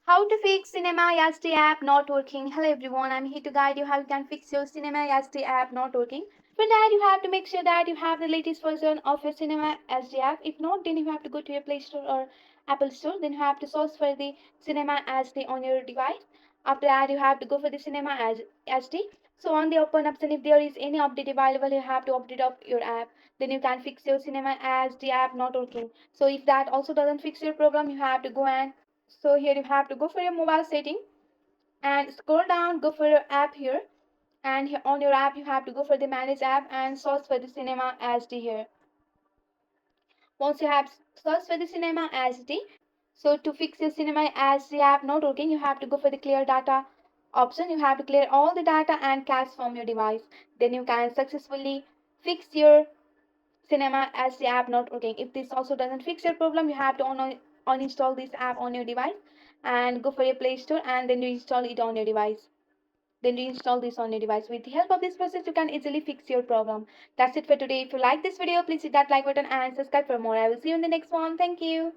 How to fix Cinema SD app not working. Hello everyone, I'm here to guide you how you can fix your Cinema SD app not working. For that, you have to make sure that you have the latest version of your Cinema SD app. If not, then you have to go to your Play Store or Apple Store. Then you have to search for the Cinema SD on your device. After that, you have to go for the Cinema SD. So on the open option, if there is any update available, you have to update up your app. Then you can fix your Cinema SD app not working. So if that also doesn't fix your problem, you have to go and so here you have to go for your mobile setting and scroll down, go for your app here, and here on your app you have to go for the manage app and search for the cinema SD here. Once you have searched for the cinema SD, so to fix your cinema SD app not working, you have to go for the clear data option. You have to clear all the data and cache from your device. Then you can successfully fix your cinema SD app not working. If this also doesn't fix your problem, you have to uninstall this app on your device and go for your Play Store and then reinstall it on your device. Then reinstall this on your device. With the help of this process, you can easily fix your problem. That's it for today. If you like this video, please hit that like button and subscribe for more. I will see you in the next one. Thank you.